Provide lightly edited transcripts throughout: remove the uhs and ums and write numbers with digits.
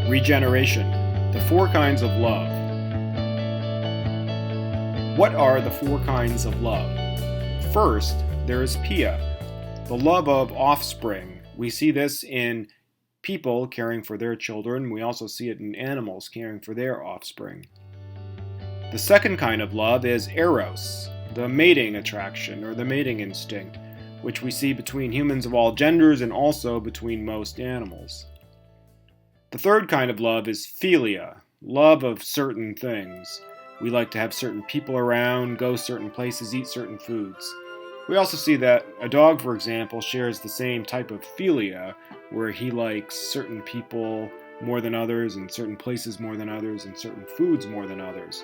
Regeneration, the four kinds of love. What are the four kinds of love? First, there is Pia, the love of offspring. We see this in people caring for their children. We also see it in animals caring for their offspring. The second kind of love is Eros, the mating attraction or the mating instinct, which we see between humans of all genders and also between most animals. The third kind of love is Philia, love of certain things. We like to have certain people around, go certain places, eat certain foods. We also see that a dog, for example, shares the same type of philia, where he likes certain people more than others, and certain places more than others, and certain foods more than others.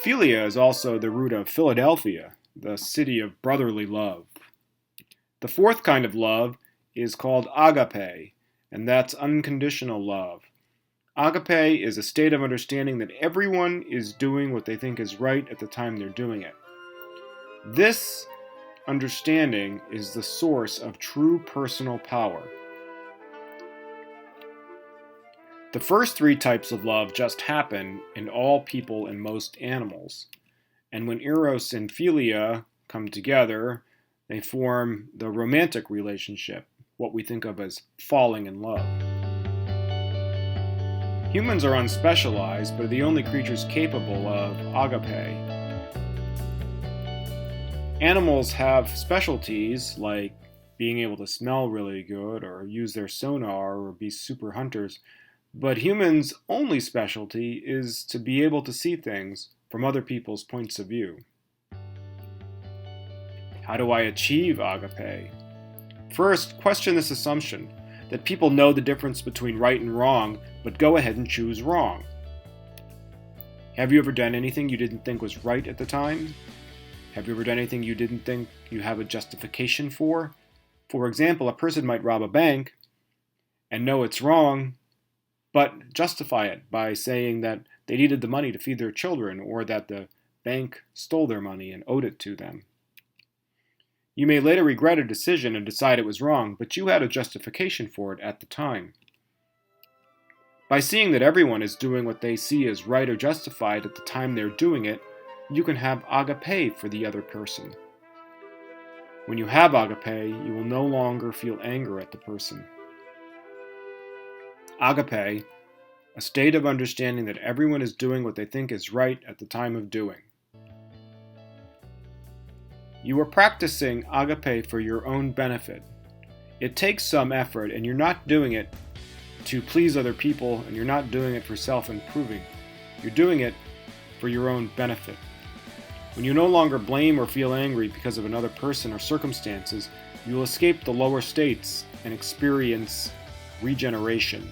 Philia is also the root of Philadelphia, the city of brotherly love. The fourth kind of love is called AGAPE, and that's unconditional love. AGAPE is a state of understanding that everyone is doing what they think is right at the time they're doing it. This understanding is the source of true personal power. The first three types of love just happen in all people and most animals. And when Eros and Philia come together, they form the romantic relationship, what we think of as falling in love. Humans are unspecialized, but are the only creatures capable of AGAPE. Animals have specialties like being able to smell really good or use their sonar or be super hunters, but humans' only specialty is to be able to see things from other people's points of view. How do I achieve AGAPE? First, question this assumption that people know the difference between right and wrong, but go ahead and choose wrong. Have you ever done anything you didn't think was right at the time? Have you ever done anything you didn't think you have a justification for? For example, a person might rob a bank and know it's wrong, but justify it by saying that they needed the money to feed their children or that the bank stole their money and owed it to them. You may later regret a decision and decide it was wrong, but you had a justification for it at the time. By seeing that everyone is doing what they see as right or justified at the time they're doing it, you can have AGAPE for the other person. When you have AGAPE, you will no longer feel anger at the person. AGAPE, a state of understanding that everyone is doing what they think is right at the time of doing. You are practicing AGAPE for your own benefit. It takes some effort, and you're not doing it to please other people, and you're not doing it for self-improving. You're doing it for your own benefit. When you no longer blame or feel angry because of another person or circumstances, you will escape the lower states and experience regeneration.